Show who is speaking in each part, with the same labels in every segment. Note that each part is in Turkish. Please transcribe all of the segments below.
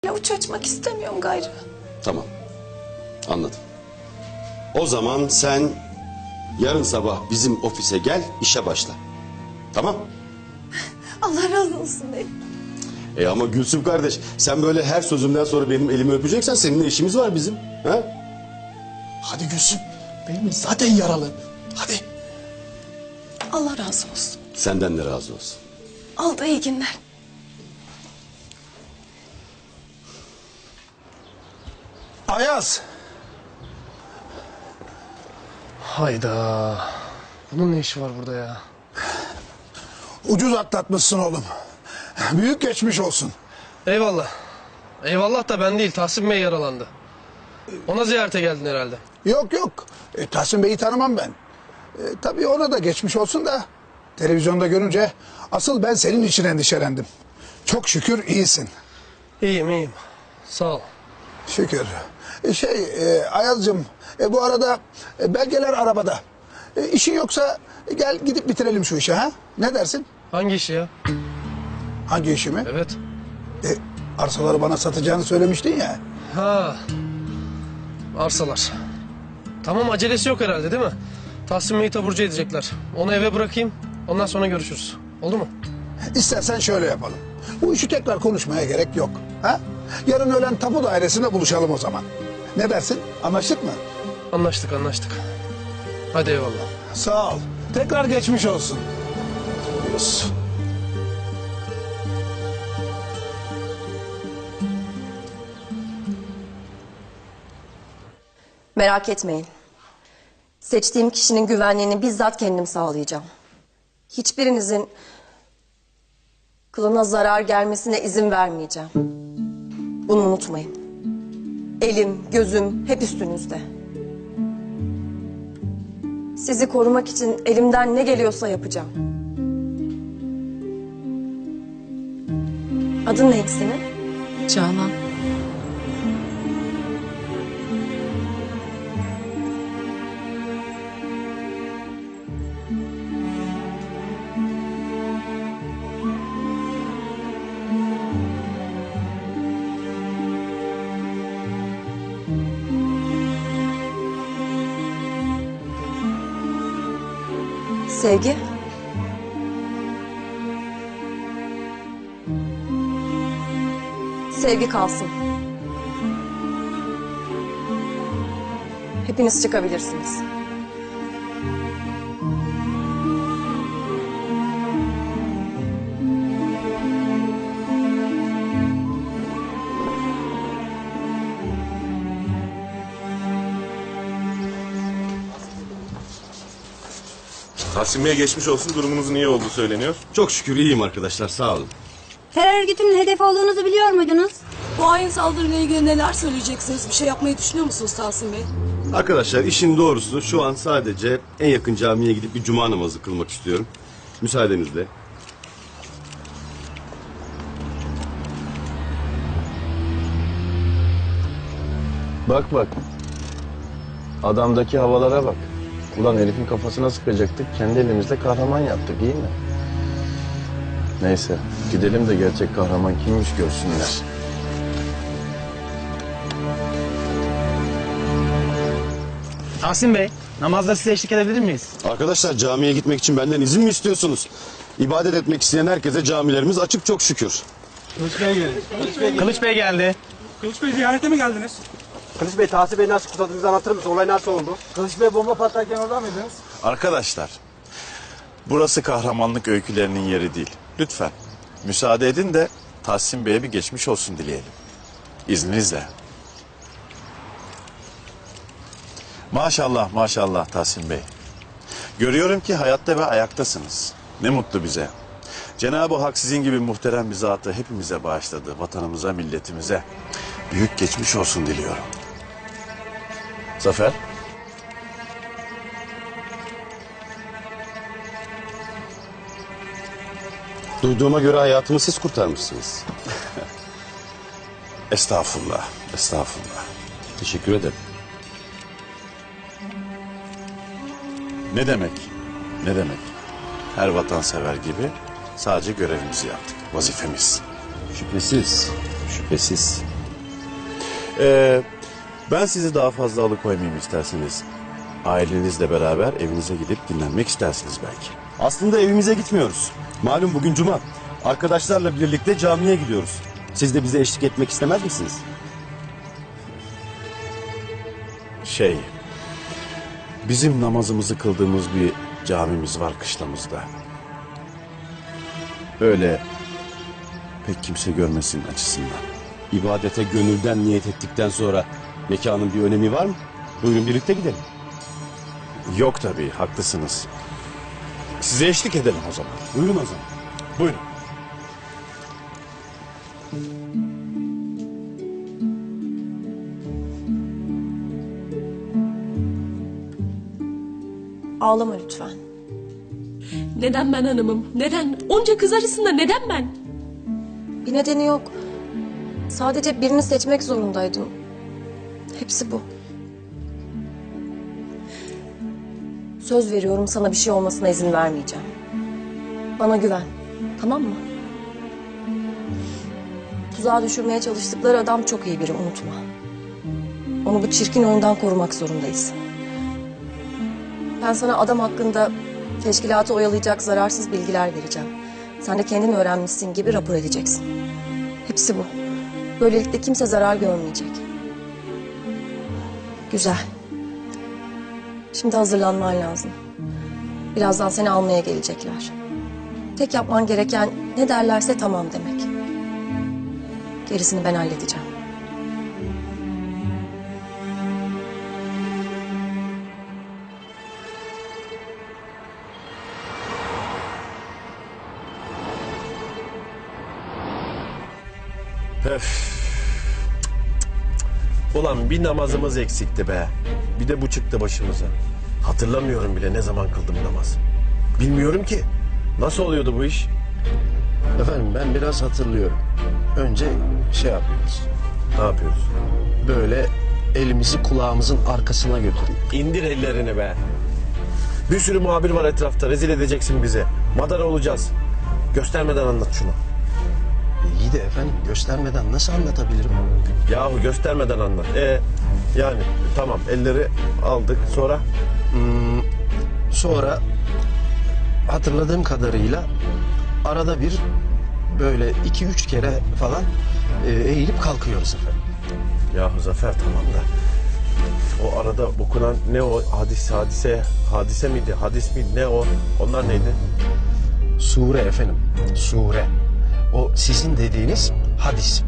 Speaker 1: Avuç açmak istemiyorum gayrı.
Speaker 2: Tamam. Anladım. O zaman sen yarın sabah bizim ofise gel, işe başla. Tamam?
Speaker 1: Allah razı olsun beyim.
Speaker 2: Ama Gülsüm kardeş, sen böyle her sözümden sonra benim elimi öpeceksen seninle işimiz var bizim. Ha?
Speaker 3: Hadi Gülsüm. Benim zaten yaralı. Hadi.
Speaker 1: Allah razı olsun.
Speaker 2: Senden de razı olsun.
Speaker 1: Oldu, iyi günler.
Speaker 3: Ayaz.
Speaker 4: Hayda. Bunun ne işi var burada ya?
Speaker 3: Ucuz atlatmışsın oğlum. Büyük geçmiş olsun.
Speaker 4: Eyvallah. Eyvallah da ben değil. Tahsin Bey yaralandı. Ona ziyarete geldin herhalde.
Speaker 3: Yok yok. Tahsin Bey'i tanımam ben. Tabii ona da geçmiş olsun da. Televizyonda görünce asıl ben senin için endişelendim. Çok şükür iyisin.
Speaker 4: İyiyim iyiyim. Sağ ol.
Speaker 3: Şükür. Ayaz'cığım bu arada belgeler arabada. İşin yoksa gel gidip bitirelim şu işi ha? Ne dersin?
Speaker 4: Hangi işi ya?
Speaker 3: Hangi işi mi?
Speaker 4: Evet.
Speaker 3: Arsaları bana satacağını söylemiştin ya.
Speaker 4: Ha. Arsalar. Tamam, acelesi yok herhalde değil mi? Tahsin Bey'i taburcu edecekler. Onu eve bırakayım. Ondan sonra görüşürüz. Oldu mu?
Speaker 3: İstersen şöyle yapalım. Bu işi tekrar konuşmaya gerek yok. Ha? Yarın öğlen tapu dairesinde buluşalım o zaman. Ne dersin? Anlaştık mı?
Speaker 4: Anlaştık anlaştık. Hadi eyvallah.
Speaker 3: Sağ ol. Tekrar geçmiş olsun. Diyorsun.
Speaker 5: Merak etmeyin. Seçtiğim kişinin güvenliğini bizzat kendim sağlayacağım. Hiçbirinizin kılına zarar gelmesine izin vermeyeceğim. Bunu unutmayın. Elim, gözüm hep üstünüzde. Sizi korumak için elimden ne geliyorsa yapacağım. Adın neydi senin?
Speaker 1: Canan.
Speaker 5: Sevgi. Sevgi kalsın. Hepiniz çıkabilirsiniz.
Speaker 6: Tahsin Bey'e geçmiş olsun, durumunuzun iyi olduğu söyleniyor.
Speaker 2: Çok şükür iyiyim arkadaşlar, sağ olun.
Speaker 7: Terör örgütünün hedef olduğunuzu biliyor muydunuz?
Speaker 1: Bu hain saldırıyla ilgili neler söyleyeceksiniz? Bir şey yapmayı düşünüyor musunuz Tahsin Bey?
Speaker 2: Arkadaşlar işin doğrusu şu an sadece en yakın camiye gidip bir cuma namazı kılmak istiyorum. Müsaadenizle.
Speaker 8: Bak bak. Adamdaki havalara bak. Ulan herifin kafasına sıkacaktık. Kendi elimizle kahraman yaptık, iyi mi? Neyse gidelim de gerçek kahraman kimmiş görsünler.
Speaker 9: Tahsin Bey, namazda size eşlik edebilir miyiz?
Speaker 2: Arkadaşlar camiye gitmek için benden izin mi istiyorsunuz? İbadet etmek isteyen herkese camilerimiz açık çok şükür.
Speaker 9: Kılıç Bey geldi.
Speaker 10: Kılıç Bey ziyarete mi geldiniz?
Speaker 9: Kılıç Bey, Tahsin Bey nasıl kutladığınızı anlatır mısın? Olay nasıl oldu? Kılıç Bey bomba patlarken orada mıydınız?
Speaker 6: Arkadaşlar, burası kahramanlık öykülerinin yeri değil. Lütfen müsaade edin de Tahsin Bey'e bir geçmiş olsun dileyelim. İzninizle. Maşallah maşallah Tahsin Bey. Görüyorum ki hayatta ve ayaktasınız. Ne mutlu bize. Cenab-ı Hak sizin gibi muhterem bir zatı hepimize bağışladı. Vatanımıza, milletimize. Büyük geçmiş olsun diliyorum. Zafer.
Speaker 2: Duyduğuma göre hayatımı siz kurtarmışsınız.
Speaker 6: Estağfurullah, estağfurullah.
Speaker 2: Teşekkür ederim.
Speaker 6: Ne demek? Ne demek? Her vatansever gibi sadece görevimizi yaptık. Vazifemiz.
Speaker 2: Şüphesiz. Şüphesiz.
Speaker 6: Ben sizi daha fazla alıkoymayayım isterseniz. Ailenizle beraber evinize gidip dinlenmek istersiniz belki.
Speaker 2: Aslında evimize gitmiyoruz. Malum bugün cuma. Arkadaşlarla birlikte camiye gidiyoruz. Siz de bize eşlik etmek istemez misiniz?
Speaker 6: Bizim namazımızı kıldığımız bir camimiz var kışlamızda. Öyle pek kimse görmesin açısından.
Speaker 2: İbadete gönülden niyet ettikten sonra mekanın bir önemi var mı? Buyurun birlikte gidelim.
Speaker 6: Yok tabii, haklısınız. Size eşlik edelim o zaman.
Speaker 2: Buyurun o zaman.
Speaker 6: Buyurun.
Speaker 5: Ağlama lütfen.
Speaker 1: Neden ben hanımım? Neden? Onca kız arasında neden ben?
Speaker 5: Bir nedeni yok. Sadece birini seçmek zorundaydım. Hepsi bu. Söz veriyorum, sana bir şey olmasına izin vermeyeceğim. Bana güven. Tamam mı? Tuzağa düşürmeye çalıştıkları adam çok iyi biri, unutma. Onu bu çirkin oyundan korumak zorundayız. Ben sana adam hakkında teşkilatı oyalayacak zararsız bilgiler vereceğim. Sen de kendin öğrenmişsin gibi rapor edeceksin. Hepsi bu. Böylelikle kimse zarar görmeyecek. Güzel. Şimdi hazırlanman lazım. Birazdan seni almaya gelecekler. Tek yapman gereken ne derlerse tamam demek. Gerisini ben halledeceğim.
Speaker 6: Ulan bir namazımız eksikti be. Bir de bu çıktı başımıza. Hatırlamıyorum bile ne zaman kıldım namaz. Bilmiyorum ki. Nasıl oluyordu bu iş?
Speaker 8: Efendim ben biraz hatırlıyorum. Önce şey yapıyoruz.
Speaker 6: Ne yapıyoruz?
Speaker 8: Böyle elimizi kulağımızın arkasına götürüyoruz.
Speaker 6: İndir ellerini be. Bir sürü muhabir var etrafta. Rezil edeceksin bizi. Madara olacağız. Göstermeden anlat şunu.
Speaker 8: İyi de efendim göstermeden nasıl anlatabilirim?
Speaker 6: Yahu göstermeden anlat. Yani tamam elleri aldık sonra?
Speaker 8: Sonra hatırladığım kadarıyla arada bir böyle 2-3 kere falan eğilip kalkıyoruz efendim.
Speaker 6: Yahu Zafer tamam da o arada okunan ne o hadise miydi hadis miydi ne o onlar neydi?
Speaker 8: Sure efendim, sure. O sizin dediğiniz hadis.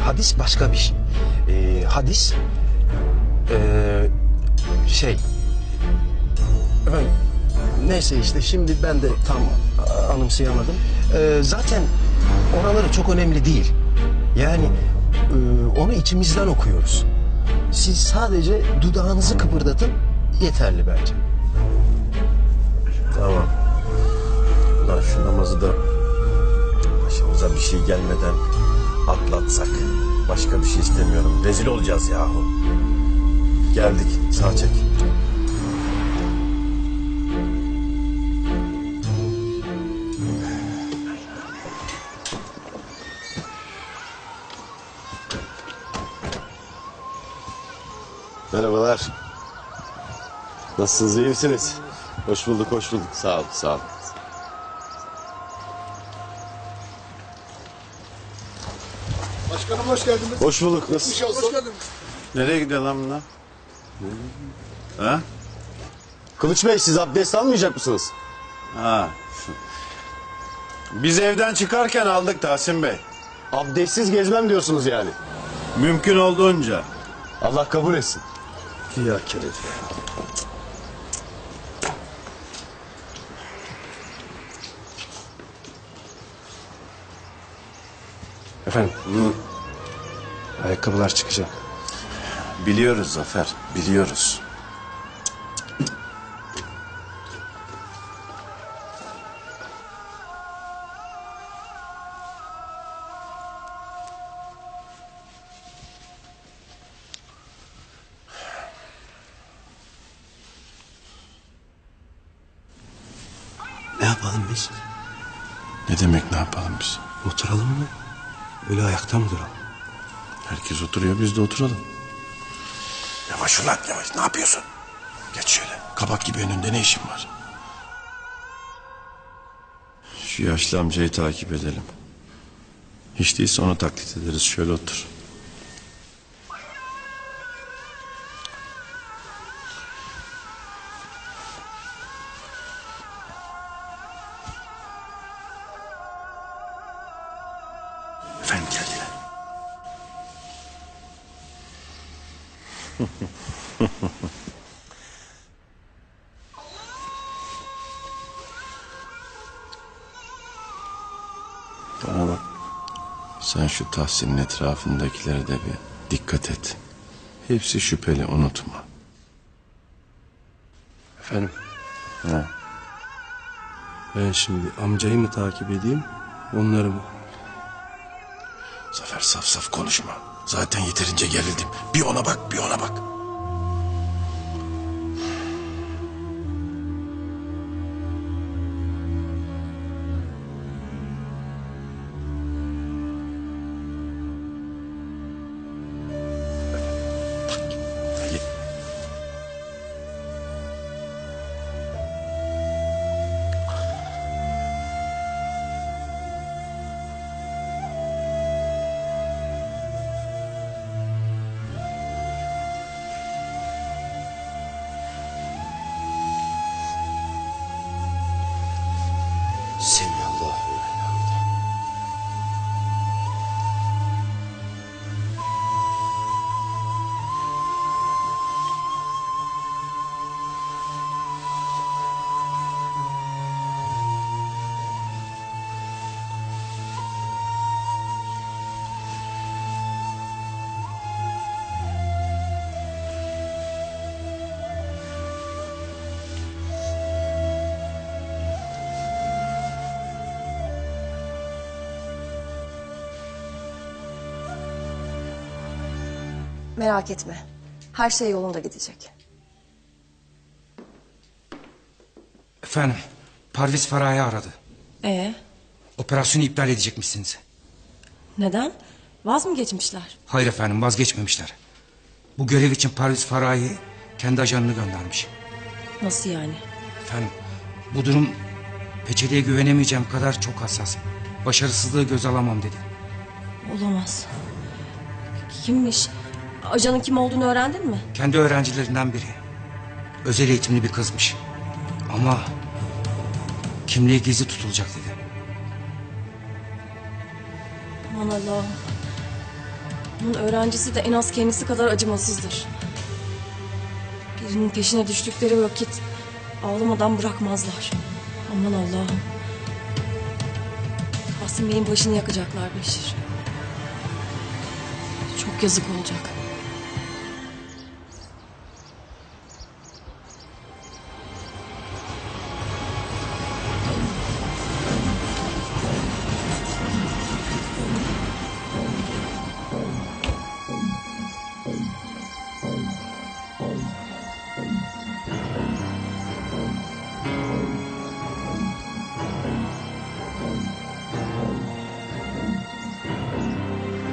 Speaker 8: Hadis başka bir şey. Hadis efendim neyse işte şimdi ben de tam anımsayamadım. Zaten oraları çok önemli değil. Yani onu içimizden okuyoruz. Siz sadece dudağınızı kıpırdatın yeterli bence.
Speaker 6: Tamam. Lan şu namazı da başımıza bir şey gelmeden atlatsak. Başka bir şey istemiyorum. Rezil olacağız yahu. Geldik. Sağ çek.
Speaker 2: Merhabalar. Nasılsınız, iyi misiniz? Hoş bulduk, hoş bulduk. Sağ ol, sağ ol.
Speaker 3: Başkanım hoş geldiniz.
Speaker 2: Hoş bulduk, nasılsın?
Speaker 3: Hoş geldiniz.
Speaker 6: Nereye gidiyor lan bunlar? Ha?
Speaker 2: Kılıç Bey, siz abdest almayacak mısınız?
Speaker 6: Ha. Biz evden çıkarken aldık Tahsin Bey.
Speaker 2: Abdestsiz gezmem diyorsunuz yani.
Speaker 6: Mümkün olduğunca.
Speaker 2: Allah kabul etsin.
Speaker 6: Ya keref.
Speaker 8: Efendim. Ayakkabılar çıkacak.
Speaker 6: Biliyoruz Zafer, biliyoruz.
Speaker 2: Ne yapalım biz?
Speaker 6: Ne demek ne yapalım biz?
Speaker 2: Oturalım mı?
Speaker 11: Öyle ayakta mı duralım?
Speaker 6: Herkes oturuyor, biz de oturalım.
Speaker 11: Yavaş ulan yavaş. Ne yapıyorsun? Geç şöyle. Kabak gibi önünde ne işin var?
Speaker 6: Şu yaşlı amcayı takip edelim. Hiç değilse onu taklit ederiz. Şöyle otur.
Speaker 11: Efendim geldiler.
Speaker 6: Bana bak. Sen şu Tahsin'in etrafındakilere de bir dikkat et. Hepsi şüpheli, unutma.
Speaker 11: Efendim
Speaker 6: Ha.
Speaker 11: ben şimdi amcayı mı takip edeyim onları mı? Zafer saf saf konuşma. Zaten yeterince gerildim. Bir ona bak bir ona bak.
Speaker 2: Semiyallahu limen hamide.
Speaker 5: Merak etme. Her şey yolunda gidecek.
Speaker 10: Efendim, Parviz Farah'ı aradı.
Speaker 7: Operasyonu
Speaker 10: iptal edecekmişsiniz.
Speaker 5: Neden? Vaz mı geçmişler?
Speaker 10: Hayır efendim, vazgeçmemişler. Bu görev için Parviz Farah'ı kendi ajanını göndermiş.
Speaker 5: Nasıl yani?
Speaker 10: Efendim, bu durum Peçeli'ye güvenemeyeceğim kadar çok hassas. Başarısızlığı göz alamam dedi.
Speaker 5: Olamaz. Kimmiş? Ajanın kim olduğunu öğrendin mi?
Speaker 10: Kendi öğrencilerinden biri. Özel eğitimli bir kızmış. Ama kimliği gizli tutulacak dedi.
Speaker 5: Aman Allah'ım. Bunun öğrencisi de en az kendisi kadar acımasızdır. Birinin peşine düştükleri vakit ağlamadan bırakmazlar. Aman Allah'ım. Tahsin Bey'in başını yakacaklar Beşir. Çok yazık olacak.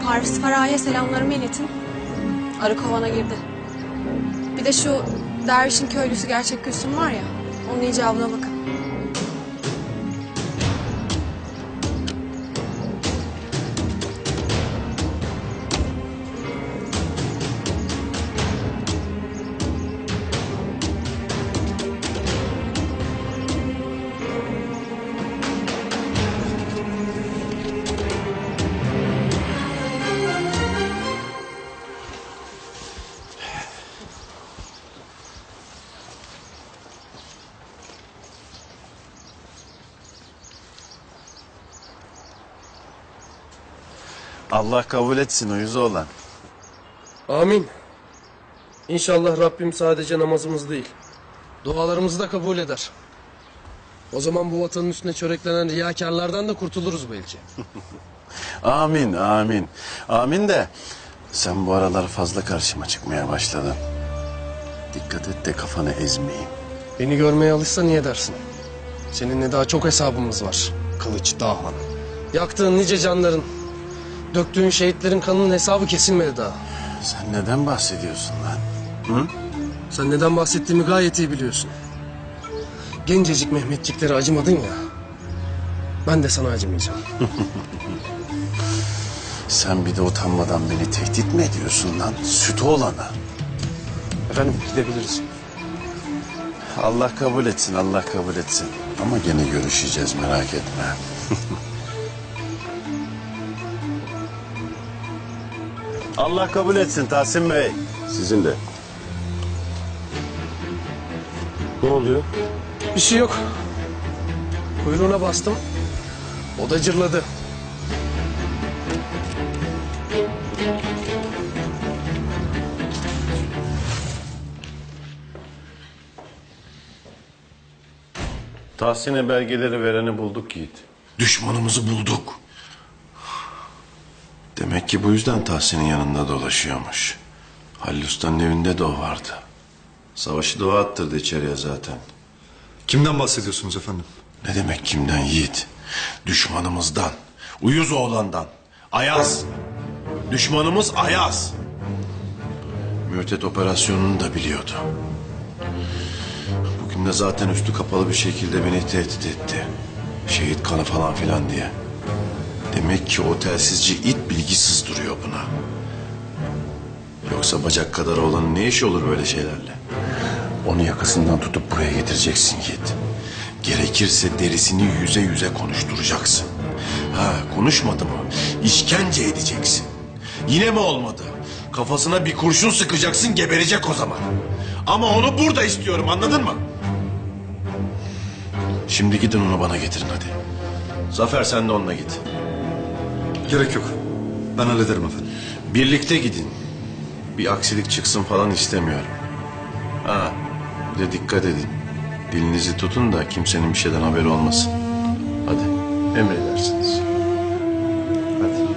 Speaker 12: Parviz Farah'a selamlarımı iletin. Arı kovana girdi. Bir de şu dervişin köylüsü gerçek Gülsüm var ya, onun icabına bakın.
Speaker 6: Allah kabul etsin uyuzu olan.
Speaker 4: Amin. İnşallah Rabbim sadece namazımız değil, dualarımızı da kabul eder. O zaman bu vatanın üstüne çöreklenen riyakarlardan da kurtuluruz belki.
Speaker 6: Amin, amin. Amin de sen bu aralar fazla karşıma çıkmaya başladın. Dikkat et de kafanı ezmeyeyim.
Speaker 4: Beni görmeye alışsa niye dersin? Seninle daha çok hesabımız var. Kılıç Dağhan. Yaktığın nice canların, Döktüğün şehitlerin kanının hesabı kesilmedi daha.
Speaker 6: Sen neden bahsediyorsun lan? Hı?
Speaker 4: Sen neden bahsettiğimi gayet iyi biliyorsun. Gencecik Mehmetçiklere acımadın ya. Ben de sana acımayacağım.
Speaker 6: Sen bir de utanmadan beni tehdit mi ediyorsun lan? Sütü olana.
Speaker 9: Efendim gidebiliriz.
Speaker 6: Allah kabul etsin, Allah kabul etsin. Ama gene görüşeceğiz, merak etme. Allah kabul etsin Tahsin Bey.
Speaker 2: Sizin de. Ne oluyor?
Speaker 4: Bir şey yok. Kuyruğuna bastım. O da cırladı.
Speaker 6: Tahsin'e belgeleri vereni bulduk Yiğit.
Speaker 11: Düşmanımızı bulduk.
Speaker 6: Demek ki bu yüzden Tahsin'in yanında dolaşıyormuş. Halil Usta'nın evinde de o vardı. Savaşı doğa attırdı içeriye zaten.
Speaker 13: Kimden bahsediyorsunuz efendim?
Speaker 6: Ne demek kimden Yiğit? Düşmanımızdan. Uyuz oğlandan. Ayaz. Düşmanımız Ayaz. Mühtet operasyonunu da biliyordu. Bugün de zaten üstü kapalı bir şekilde beni tehdit etti. Şehit kanı falan filan diye. Demek ki o telsizci it bilgisiz duruyor buna. Yoksa bacak kadar olanın ne işi olur böyle şeylerle? Onu yakasından tutup buraya getireceksin Yiğit. Gerekirse derisini yüze yüze konuşturacaksın. Ha, konuşmadı mı? İşkence edeceksin. Yine mi olmadı? Kafasına bir kurşun sıkacaksın, geberecek o zaman. Ama onu burada istiyorum, anladın mı? Şimdi gidin onu bana getirin hadi. Zafer sen de onunla git.
Speaker 13: Gerek yok. Ben hallederim efendim.
Speaker 6: Birlikte gidin. Bir aksilik çıksın falan istemiyorum. Ha, bir de dikkat edin. Dilinizi tutun da kimsenin bir şeyden haberi olmasın. Hadi, emredersiniz. Hadi.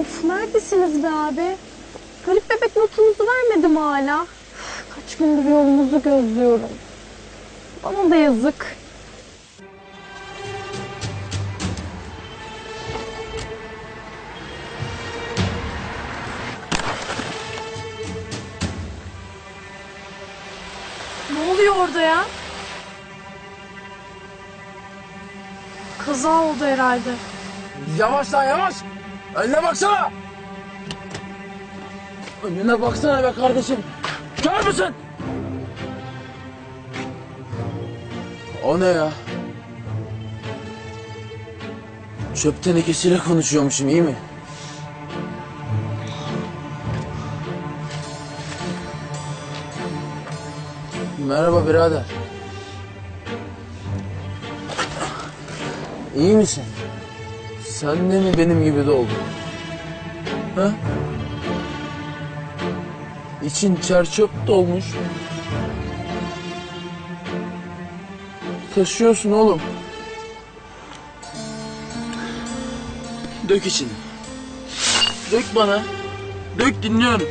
Speaker 12: Of neredesiniz be abi? Garip bebek notunuzu vermedim hala. Kaç gündür yolunuzu gözlüyorum. Bana da yazık. Ne oluyor orada ya? Kaza oldu herhalde.
Speaker 4: Yavaş lan yavaş. Önüne baksana. Önüne baksana be kardeşim. Kör müsün? O ne ya? Çöp tenekesiyle konuşuyormuşum, iyi mi? Merhaba birader. İyi misin? Sen de mi benim gibi doldun? Ha? İçin çerçöp dolmuş. Taşıyorsun oğlum. Dök içini. Dök bana. Dök, dinliyorum.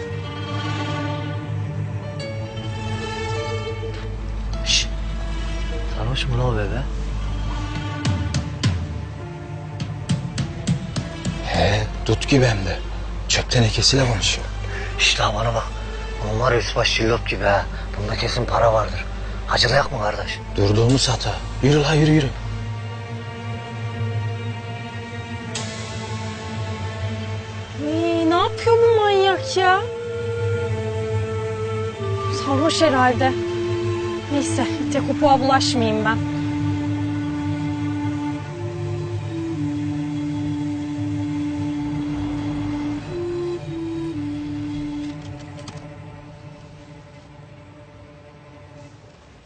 Speaker 8: Sarhoş mu lan o bebe?
Speaker 10: Dut gibi hem de. Çöp tenekesiyle konuşuyor.
Speaker 8: İşte bana bak. Onun var ya üst baş cillop gibi ha. Bunda kesin para vardır. Hacılayak mı kardeş?
Speaker 10: Durduğumuz hata. Yürü la yürü yürü.
Speaker 12: Ne yapıyor bu manyak ya? Sarhoş herhalde. Neyse, ite kopuğa bulaşmayayım ben.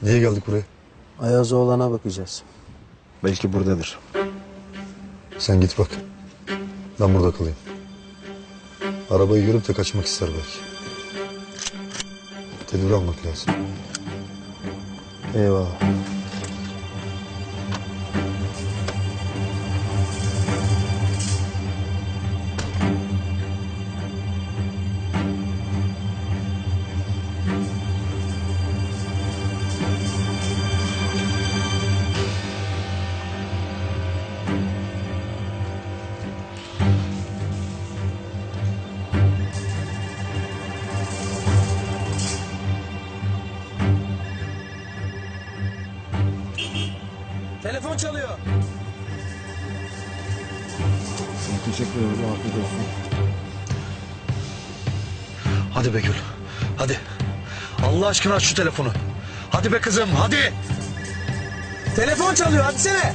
Speaker 13: Niye geldik buraya?
Speaker 9: Ayaz oğlana bakacağız.
Speaker 13: Belki buradadır. Sen git bak. Ben burada kalayım. Arabayı görüp de kaçmak ister belki. Tedbir almak lazım.
Speaker 9: Eyvallah.
Speaker 8: Teşekkür ederim. Afiyet olsun. Hadi be Gül. Hadi. Allah aşkına aç şu telefonu. Hadi be kızım hadi. Telefon çalıyor açsene.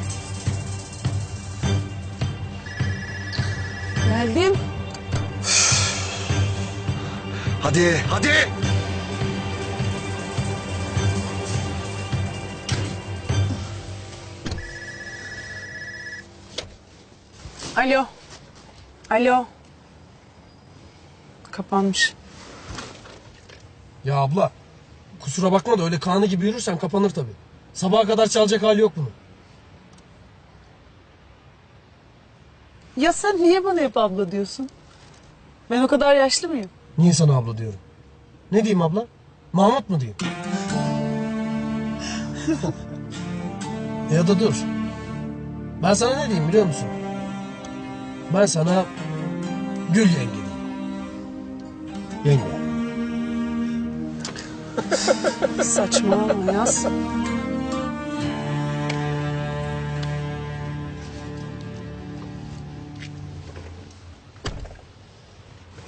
Speaker 1: Geldim.
Speaker 8: Hadi hadi.
Speaker 14: Alo. Alo. Kapanmış.
Speaker 4: Ya abla kusura bakma da öyle kanı gibi yürürsen kapanır tabii. Sabaha kadar çalacak hali yok bunun.
Speaker 14: Ya sen niye bana hep abla diyorsun? Ben o kadar yaşlı mıyım?
Speaker 4: Niye sana abla diyorum? Ne diyeyim abla? Mahmut mu diyeyim? Ya da dur. Ben sana ne diyeyim biliyor musun? Ben sana Gül yenge diyeyim. Yenge.
Speaker 14: Saçmalama Yaz.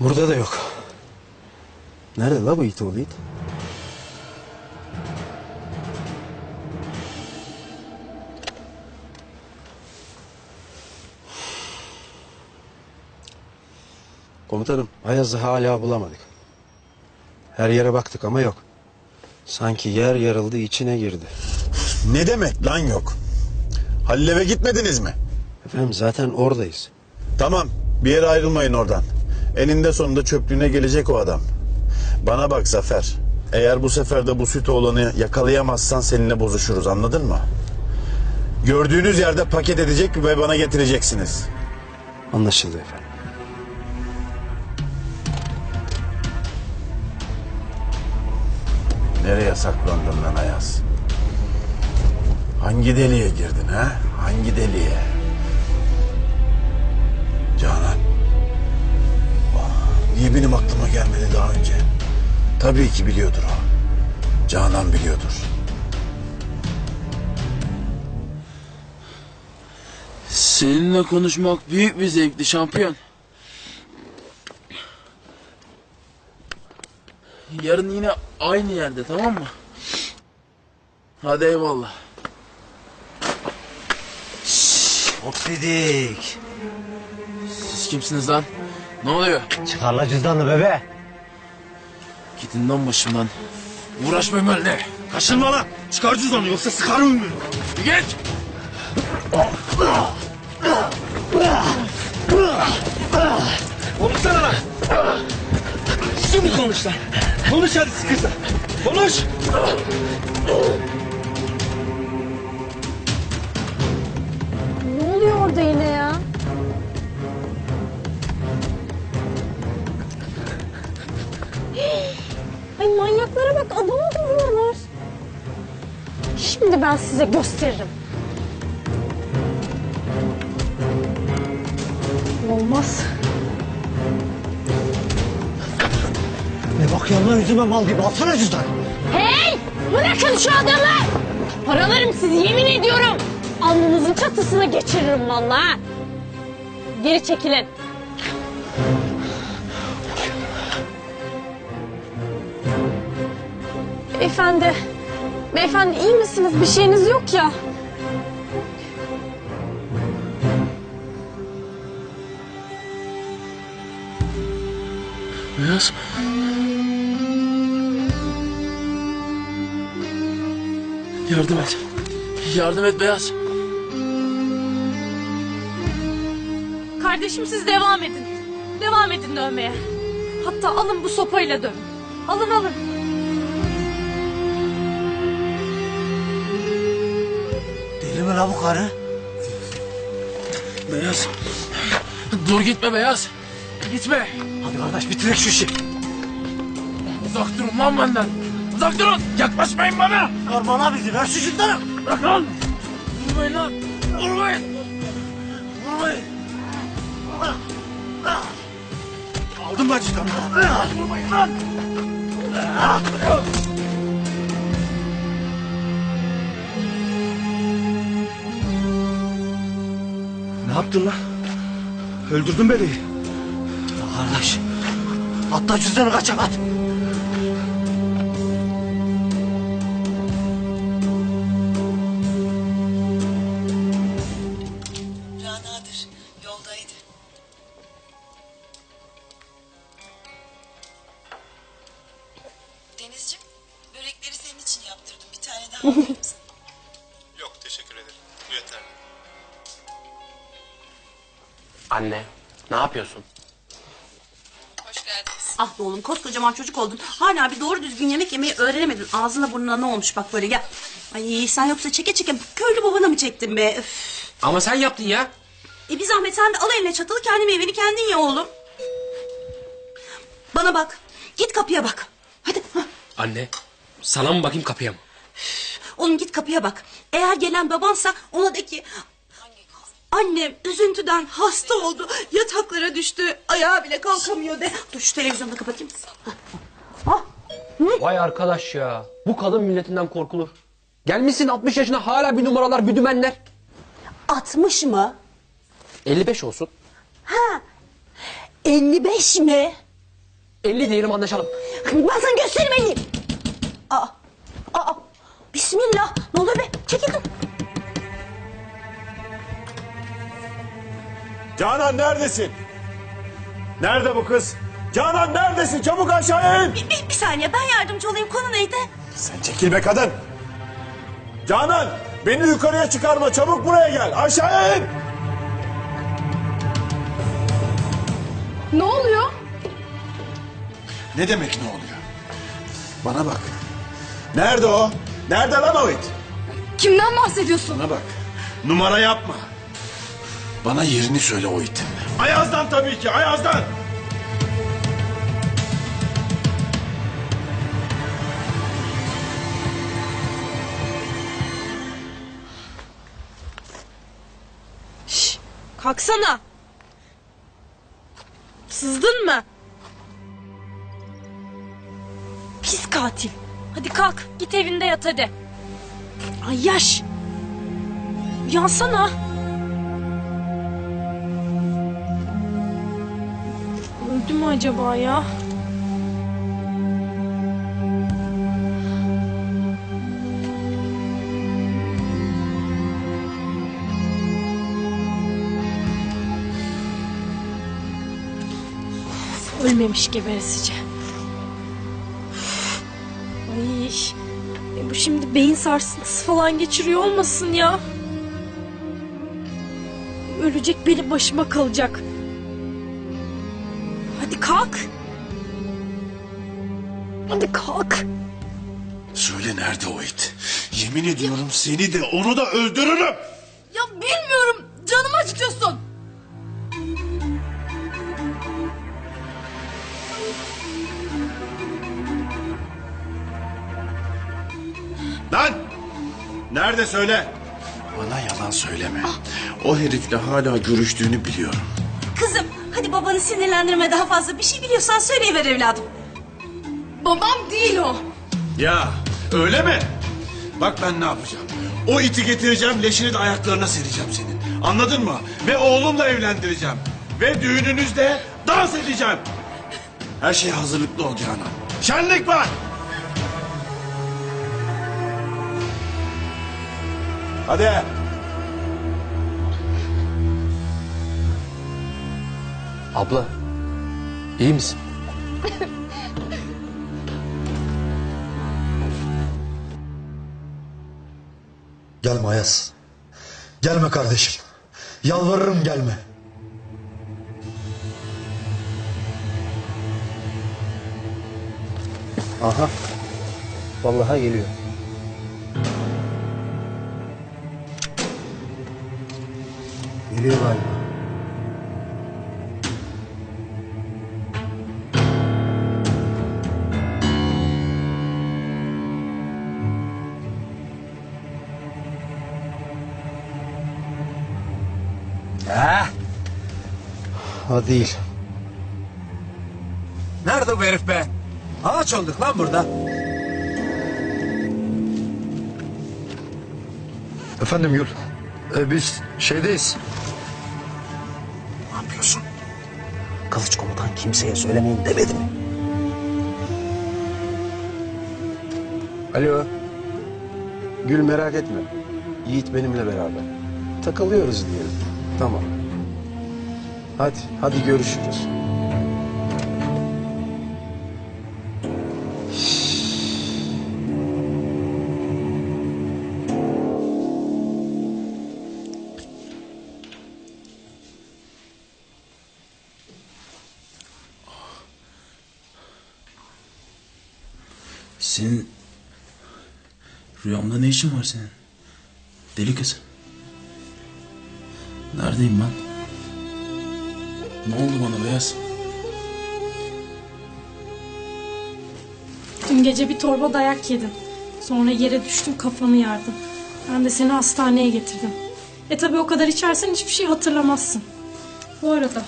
Speaker 8: Burada da yok. Nerede la bu it oğlu it? Komutanım, Ayaz'ı hala bulamadık. Her yere baktık ama yok. Sanki yer yarıldı, içine girdi.
Speaker 6: Ne demek lan yok? Halil eve gitmediniz mi?
Speaker 8: Efendim zaten oradayız.
Speaker 6: Tamam, bir yere ayrılmayın oradan. Eninde sonunda çöplüğüne gelecek o adam. Bana bak Zafer. Eğer bu sefer de bu süt oğlanı yakalayamazsan seninle bozuşuruz, anladın mı? Gördüğünüz yerde paket edecek ve bana getireceksiniz.
Speaker 8: Anlaşıldı efendim.
Speaker 6: Nereye saklandın lan Ayaz? Hangi deliğe girdin ha? Hangi deliğe? Canan. Niye benim aklıma gelmedi daha önce? Tabii ki biliyordur o. Canan biliyordur.
Speaker 15: Seninle konuşmak büyük bir zevkti şampiyon. Yarın yine aynı yerde, tamam mı? Hadi eyvallah.
Speaker 8: Hop dedik.
Speaker 15: Siz kimsiniz lan? Ne oluyor?
Speaker 8: Çıkar la cüzdanını bebe.
Speaker 15: Gidin lan başımdan. Uğraşmayın benimle. Kaşınma lan. Çıkar cüzdanı yoksa sıkarım mı? Geç.
Speaker 8: Konuşsana lan. Şimdi konuş lan. Konuş hadi sıkırsa. Konuş.
Speaker 12: Ne oluyor orada yine ya? Ay manyaklara bak, adamı dövüyorlar. Şimdi ben size gösteririm. Olmaz.
Speaker 8: Ne bakıyorsun lan yüzüme mal gibi, alsana cüzdanı.
Speaker 12: Hey! Bırakın şu adamı! Paralarım sizi, yemin ediyorum. Alnınızın çatısına geçiririm vallahi. Geri çekilin. Beyefendi. Beyefendi iyi misiniz? Bir şeyiniz yok ya.
Speaker 15: Beyaz. Yardım et. Yardım et Beyaz.
Speaker 12: Kardeşim siz devam edin. Devam edin dövmeye. Hatta alın bu sopayla dövün. Alın alın.
Speaker 8: Deli mi la bu karı?
Speaker 15: Beyaz. Dur gitme Beyaz. Gitme.
Speaker 8: Hadi kardeş bitirek şu işi.
Speaker 15: Uzak durun lan benden. Uzak durun. Yaklaşmayın bana.
Speaker 8: Karmala bizi, ver şu cüzdanı.
Speaker 15: Bırak lan. Vurmayın lan. Vurmayın. Vurmayın.
Speaker 8: Aldım lan cüzdanı.
Speaker 15: Vurmayın lan.
Speaker 8: Ne yaptın lan?
Speaker 15: Öldürdün beni.
Speaker 8: Kardeş. Atla cüzdanı kaçak at.
Speaker 16: Rana'dır. Yoldaydı. Denizciğim, börekleri senin için yaptırdım. Bir tane daha alır mısın?
Speaker 15: Yok teşekkür ederim. Bu yeterli.
Speaker 17: Anne, ne yapıyorsun?
Speaker 16: Hoş geldiniz.
Speaker 18: Ah be oğlum koskocaman çocuk oldun. Hala bir doğru düzgün yemek yemeyi öğrenemedin. Ağzına burnuna ne olmuş bak böyle gel. Ay sen yoksa çeke çeke köylü babana mı çektin be? Öf.
Speaker 17: Ama sen yaptın ya.
Speaker 18: Bir zahmet sen de al eline çatalı kendi meyveni kendin ye oğlum. Bana bak. Git kapıya bak. Hadi. Hah.
Speaker 17: Anne, sana mı bakayım kapıya mı?
Speaker 18: Oğlum git kapıya bak. Eğer gelen babansa ona de ki... Annem üzüntüden hasta oldu. Yataklara düştü. Ayağa bile kalkamıyor de. Dur şu televizyonu da kapatayım.
Speaker 17: Vay arkadaş ya. Bu kadın milletinden korkulur. Gelmişsin 60 yaşına hala bir numaralar bir dümenler.
Speaker 18: 60 mı?
Speaker 17: 55 olsun.
Speaker 18: Ha. 55 mi?
Speaker 17: 50 diyelim anlaşalım.
Speaker 18: Ben sana göstereyim 50. Aa. Bismillah. Ne oluyor be? Çekildim.
Speaker 6: Canan neredesin? Nerede bu kız? Canan neredesin? Çabuk aşağı in.
Speaker 18: Bir saniye ben yardımcı olayım. Konu neydi?
Speaker 6: Sen çekil be kadın. Canan beni yukarıya çıkarma. Çabuk buraya gel. Aşağı in.
Speaker 12: Ne oluyor?
Speaker 11: Ne demek ne oluyor?
Speaker 6: Bana bak. Nerede o? Nerede lan o it?
Speaker 12: Kimden bahsediyorsun?
Speaker 11: Bana bak. Numara yapma. Bana yerini söyle o itin.
Speaker 6: Ayaz'dan tabii ki. Ayaz'dan.
Speaker 12: Kalksana. Sızdın mı? Pis katil. Hadi kalk git evinde yat hadi. Ay yaş. Uyansana. Öldü mü acaba ya? Ölmemiş geberesice. Ay, bu şimdi beyin sarsıntısı falan geçiriyor olmasın ya. Ölecek benim başıma kalacak. Hadi kalk. Hadi kalk.
Speaker 11: Söyle nerede o it? Yemin ediyorum seni de onu da öldürürüm.
Speaker 12: Ya bilmiyorum. Canımı acıtıyorsun.
Speaker 6: Lan! Nerede söyle?
Speaker 11: Bana yalan söyleme. O herifle hala görüştüğünü biliyorum.
Speaker 18: Kızım hadi babanı sinirlendirme daha fazla. Bir şey biliyorsan söyleyiver evladım.
Speaker 12: Babam değil o.
Speaker 11: Ya öyle mi? Bak ben ne yapacağım. O iti getireceğim, leşini de ayaklarına sereceğim senin. Anladın mı? Ve oğlumla evlendireceğim. Ve düğününüzde dans edeceğim. Her şeye hazırlıklı ol Canan. Şenlik var.
Speaker 6: Hadi.
Speaker 17: Abla, iyi misin?
Speaker 13: Gelme Ayaz. Gelme kardeşim. Yalvarırım gelme.
Speaker 8: Aha. Vallahi geliyor. Geliyor galiba. O değil.
Speaker 10: Nerede bu herif be? Ağaç olduk lan burada.
Speaker 13: Efendim Gül. Biz şeydeyiz.
Speaker 8: yapıyorsun? Kılıç komutan kimseye söylemeyin demedi mi? Alo. Gül merak etme. Yiğit benimle beraber. Takılıyoruz diyelim. Tamam. Hadi görüşürüz.
Speaker 15: Senin rüyamda ne işin var senin? Deli kız. Neredeyim ben? Ne oldu bana Beyaz?
Speaker 19: Dün gece bir torba dayak yedin. Sonra yere düştün, kafanı yardın. Ben de seni hastaneye getirdim. Tabii o kadar içersen hiçbir şey hatırlamazsın. Bu arada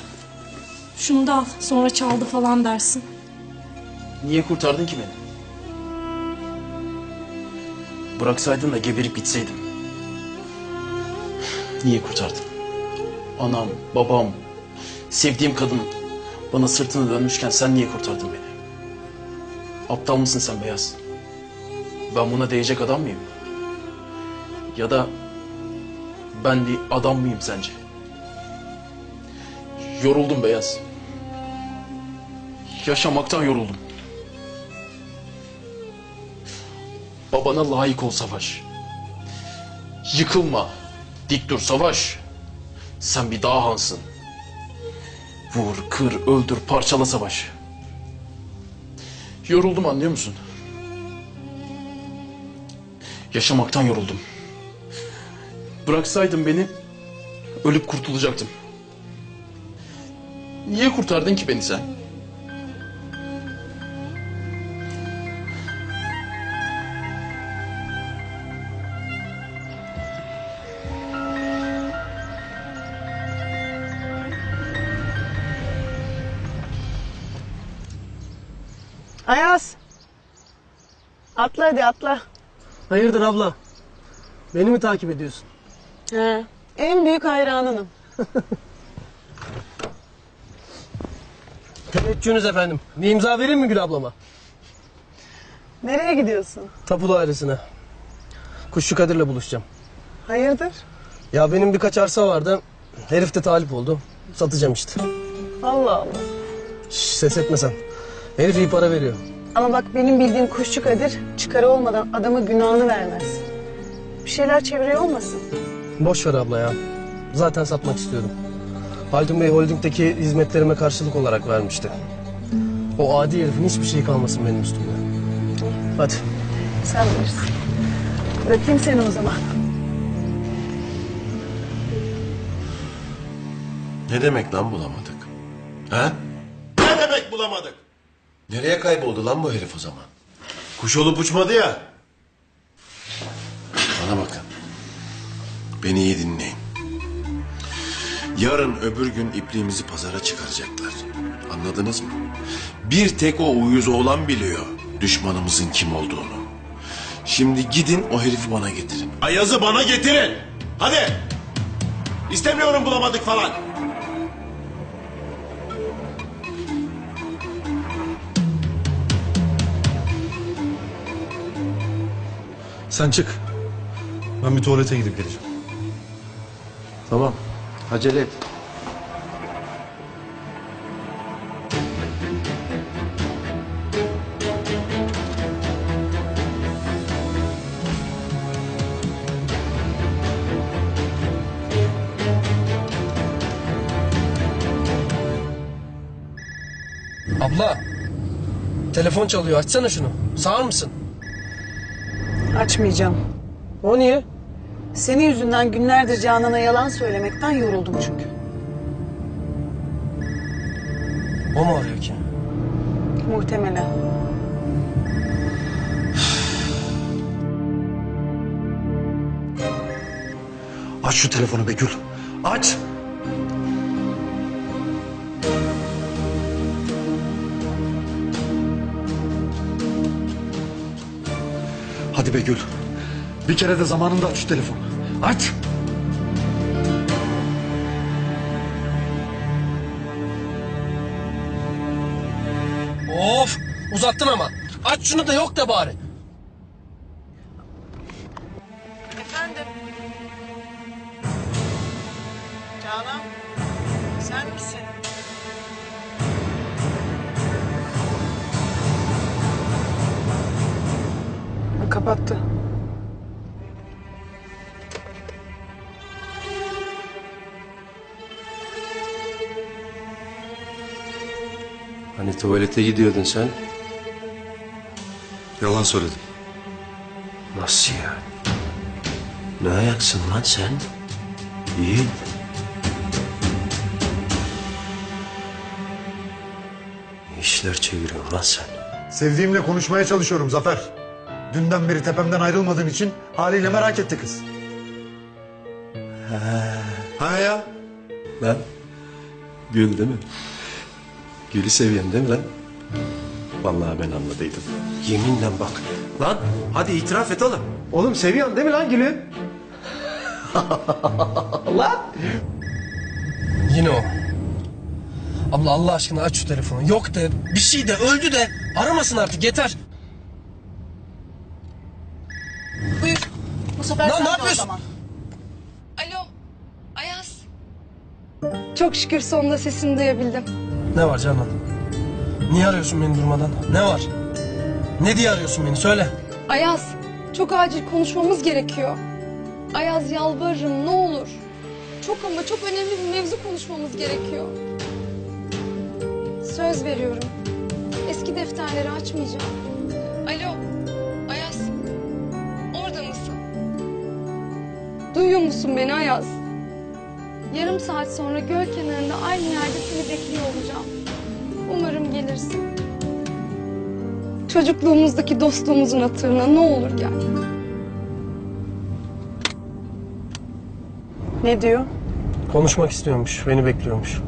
Speaker 19: şunu da al, sonra çaldı falan dersin.
Speaker 15: Niye kurtardın ki beni? Bıraksaydın da geberip gitseydim. Niye kurtardın? Anam, babam, sevdiğim kadın bana sırtını dönmüşken sen niye kurtardın beni? Aptal mısın sen Beyaz? Ben buna değecek adam mıyım? Ya da ben bir adam mıyım sence? Yoruldum Beyaz. Yaşamaktan yoruldum. Babana layık ol Savaş. Yıkılma. Dik dur Savaş. Sen bir dağ hansın. Vur, kır, öldür, parçala Savaş. Yoruldum, anlıyor musun? Yaşamaktan yoruldum. Bıraksaydın beni, ölüp kurtulacaktım. Niye kurtardın ki beni sen?
Speaker 14: Ayaz. Atla hadi atla.
Speaker 9: Hayırdır abla? Beni mi takip ediyorsun?
Speaker 14: He. En büyük hayranınım.
Speaker 9: Teveccühünüz efendim. Bir imza vereyim mi Gül ablama?
Speaker 14: Nereye gidiyorsun?
Speaker 9: Tapu dairesine. Kuşçu Kadir'le buluşacağım.
Speaker 14: Hayırdır?
Speaker 9: Ya benim birkaç arsa vardı. Herif de talip oldu. Satacağım işte.
Speaker 14: Allah Allah.
Speaker 9: Şş, ses etme sen. Herif iyi para veriyor.
Speaker 14: Ama bak benim bildiğim Kuşçu Kadir çıkarı olmadan adama günahını vermez. Bir şeyler çeviriyor olmasın?
Speaker 9: Boş ver abla ya. Zaten satmak istiyordum. Haldun Bey Holding'deki hizmetlerime karşılık olarak vermişti. O adi herifin hiçbir şey kalmasın benim üstümde. Hadi.
Speaker 14: Sen bilirsin. Bırakayım seni o zaman.
Speaker 6: Ne demek lan bulamadık? Ha? Ne demek bulamadık? Nereye kayboldu lan bu herif o zaman? Kuş olup uçmadı ya. Bana bakın. Beni iyi dinleyin. Yarın öbür gün ipliğimizi pazara çıkaracaklar. Anladınız mı? Bir tek o uyuz oğlan biliyor düşmanımızın kim olduğunu. Şimdi gidin o herifi bana getirin. Ayaz'ı bana getirin. Hadi. İstemiyorum bulamadık falan.
Speaker 13: Sen çık. Ben bir tuvalete gidip geleceğim.
Speaker 8: Tamam. Acele et.
Speaker 9: Abla. Telefon çalıyor. Açsana şunu. Sağır mısın?
Speaker 14: Açmayacağım.
Speaker 9: O niye?
Speaker 14: Senin yüzünden günlerdir Canan'a yalan söylemekten yoruldum çünkü.
Speaker 9: O mu arıyor ki?
Speaker 14: Muhtemelen.
Speaker 13: Aç şu telefonu be Gül. Aç. Hadi be Gül. Bir kere de zamanında aç şu telefonu. Aç.
Speaker 9: Uzattın ama. Aç şunu da yok de bari.
Speaker 14: Efendim? Canan, sen misin? Kapattı.
Speaker 4: Hani tuvalete gidiyordun sen?
Speaker 13: Yalan söyledim.
Speaker 4: Nasıl ya? Ne ayaksın lan sen? İyi. Ne işler çeviriyorsun lan sen?
Speaker 13: Sevdiğimle konuşmaya çalışıyorum Zafer. Dünden beri tepemden ayrılmadığın için haliyle merak etti kız. Ha ya.
Speaker 4: Lan. Gül değil mi? Gül'ü seviyorsun değil mi lan? Vallahi ben anladıydım. Yeminle bak. Lan hadi itiraf et oğlum.
Speaker 17: Oğlum seviyorsun değil mi lan Gül'ü? Lan.
Speaker 9: Yine o. Abla Allah aşkına aç şu telefonu. Yok de, bir şey de, öldü de. Aramasın artık yeter.
Speaker 12: Buyur. Bu sefer
Speaker 9: Lan
Speaker 12: sen
Speaker 9: ne
Speaker 12: de o
Speaker 9: yapıyorsun?
Speaker 12: zaman. Alo. Ayaz. Çok şükür sonunda sesini duyabildim.
Speaker 9: Ne var Canan? Niye arıyorsun beni durmadan? Ne var? Ne diye arıyorsun beni? Söyle.
Speaker 12: Ayaz. Çok acil konuşmamız gerekiyor. Ayaz yalvarırım ne olur. Çok ama çok önemli bir mevzu konuşmamız gerekiyor. Söz veriyorum. Eski defterleri açmayacağım. Alo. Ayaz. Orada mısın? Duyuyor musun beni Ayaz? Yarım saat sonra göl kenarında aynı yerde seni bekliyor olacağım. Umarım gelirsin. Çocukluğumuzdaki dostluğumuzun hatırına ne olur gel.
Speaker 14: Ne diyor?
Speaker 9: Konuşmak istiyormuş, beni bekliyormuş.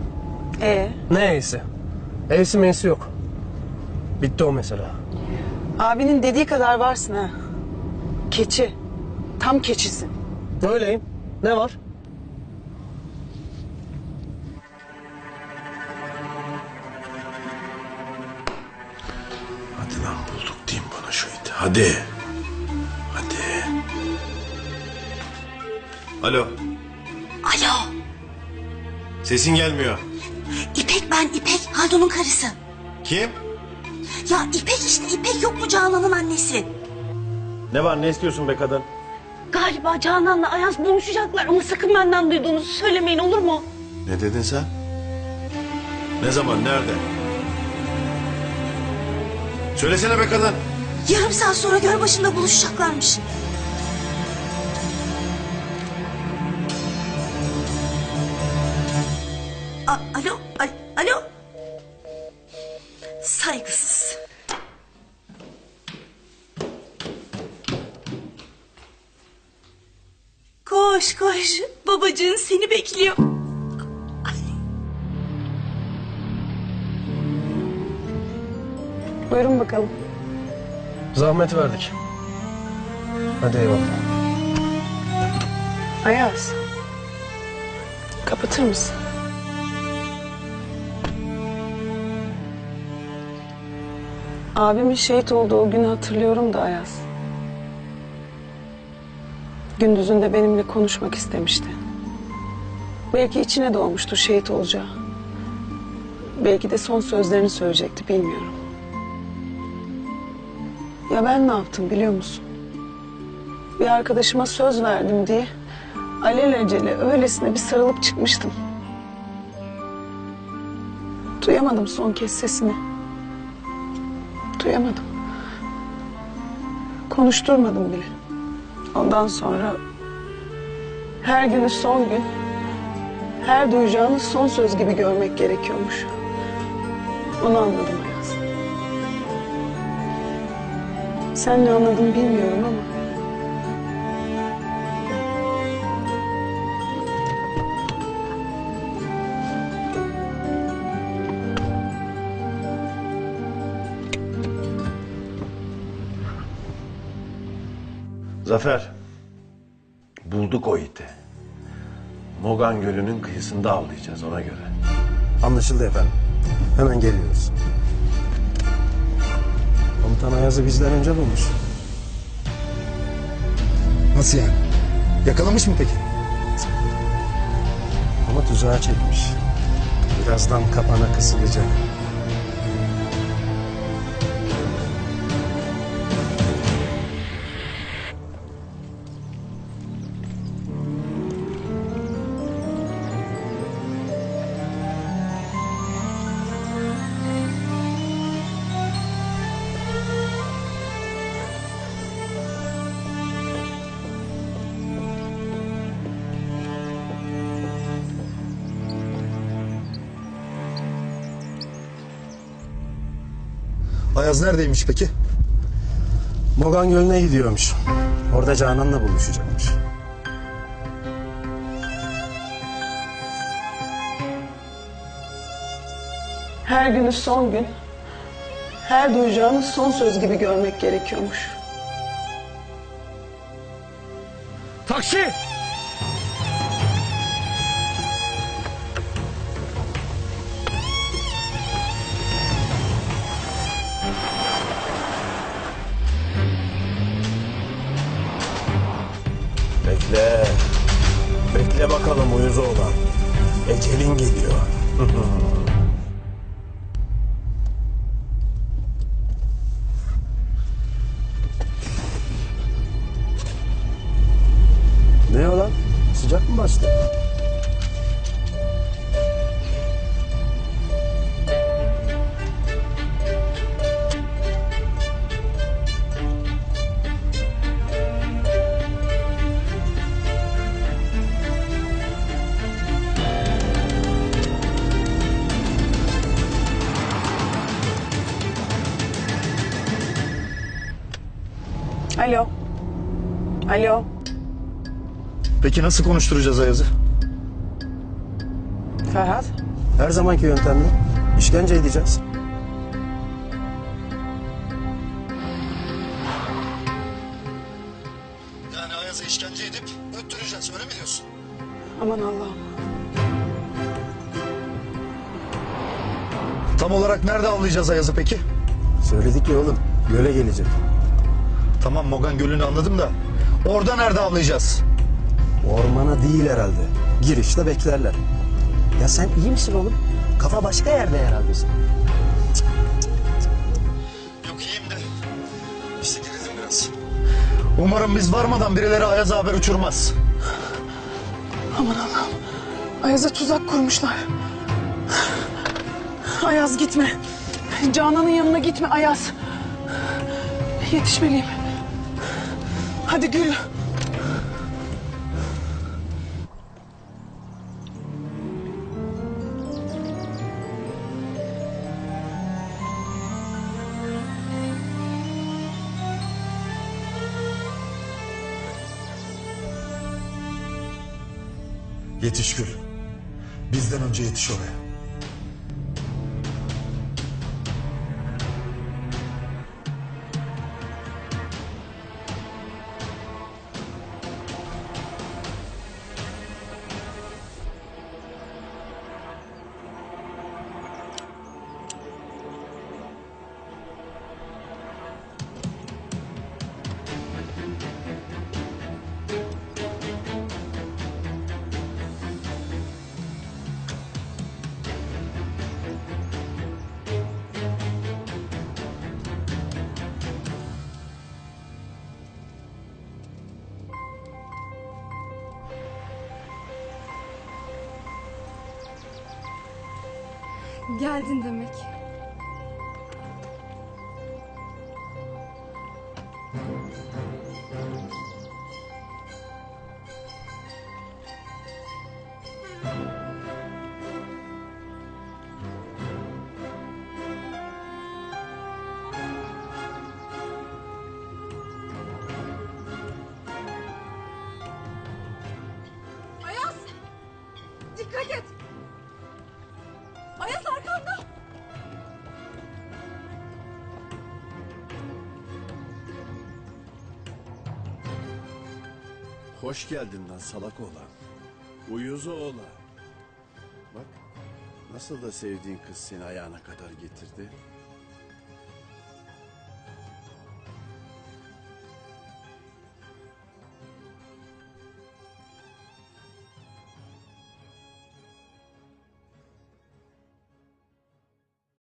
Speaker 9: Ne E'si? E'si M'si yok. Bitti o mesela.
Speaker 14: Abinin dediği kadar varsın ha. Keçi. Tam keçisin.
Speaker 9: Öyleyim. Ne var?
Speaker 6: Hadi lan bulduk diyeyim bana şu iti. Hadi. Hadi. Alo.
Speaker 18: Alo.
Speaker 6: Sesin gelmiyor.
Speaker 18: İpek ben İpek. Haldun'un karısı.
Speaker 6: Kim?
Speaker 18: Ya İpek işte İpek yok mu Canan'ın annesi?
Speaker 6: Ne var ne istiyorsun be kadın?
Speaker 18: Galiba Canan'la Ayaz buluşacaklar ama sakın benden duyduğunuzu söylemeyin olur mu?
Speaker 6: Ne dedin sen? Ne zaman nerede? Söylesene be kadın.
Speaker 18: Yarım saat sonra göl başında buluşacaklarmış. Alo, alo. Saygısız. Koş koş, babacığın seni bekliyor.
Speaker 14: Buyurun bakalım.
Speaker 9: Zahmet verdik. Hadi eyvallah.
Speaker 14: Ayaz. Kapatır mısın? Abimin şehit olduğu o günü hatırlıyorum da Ayaz. Gündüz'ün de benimle konuşmak istemişti. Belki içine doğmuştur şehit olacağı. Belki de son sözlerini söyleyecekti bilmiyorum. Ya ben ne yaptım biliyor musun? Bir arkadaşıma söz verdim diye alelacele öylesine bir sarılıp çıkmıştım. Duyamadım son kez sesini. Duyamadım. Konuşturmadım bile. Ondan sonra her günü son gün, her duyacağını son söz gibi görmek gerekiyormuş. Onu anladım Ayaz. Sen ne anladın bilmiyorum ama
Speaker 6: Zafer. Bulduk o iti. Mogan Gölü'nün kıyısında avlayacağız ona göre.
Speaker 9: Anlaşıldı efendim. Hemen geliyoruz.
Speaker 8: Komutan Ayaz'ı bizden önce bulmuş.
Speaker 13: Nasıl yani? Yakalamış mı peki?
Speaker 8: Ama tuzağa çekmiş. Birazdan kapana kısılacak.
Speaker 13: Ayaz neredeymiş peki?
Speaker 8: Mogan Gölü'ne gidiyormuş. Orada Canan'la buluşacakmış.
Speaker 14: Her günü son gün, her duyacağınız son söz gibi görmek gerekiyormuş.
Speaker 17: Taksi!
Speaker 8: Bekle. Bekle bakalım uyuz oğlan. Ecelin geliyor. Ne o lan? Sıcak mı bastı?
Speaker 14: Alo. Alo.
Speaker 13: Peki nasıl konuşturacağız Ayaz'ı?
Speaker 14: Ferhat.
Speaker 8: Her zamanki yöntemle işkence edeceğiz.
Speaker 13: Yani Ayaz'ı işkence edip öttüreceğiz öyle mi diyorsun?
Speaker 14: Aman Allah'ım.
Speaker 13: Tam olarak nerede avlayacağız Ayaz'ı peki?
Speaker 8: Söyledik ya oğlum. Göle gelecek.
Speaker 13: Tamam Mogan Gölü'nü anladım da orada nerede avlayacağız?
Speaker 8: Ormana değil herhalde. Girişte beklerler. Ya sen iyi misin oğlum? Kafa başka yerde herhalde senin.
Speaker 13: Yok iyiyim de işte gerildim biraz. Umarım biz varmadan birileri Ayaz'a haber uçurmaz.
Speaker 14: Aman Allah'ım. Ayaz'a tuzak kurmuşlar. Ayaz gitme. Canan'ın yanına gitme Ayaz. Yetişmeliyim. Hadi Gül.
Speaker 13: Yetiş Gül. Bizden önce yetiş oraya.
Speaker 12: Geldin demek.
Speaker 18: Ayaz! Dikkat et! Ayaz arkanda!
Speaker 6: Hoş geldin lan salak oğlan. Uyuz oğlan. Bak nasıl da sevdiğin kız seni ayağına kadar getirdi.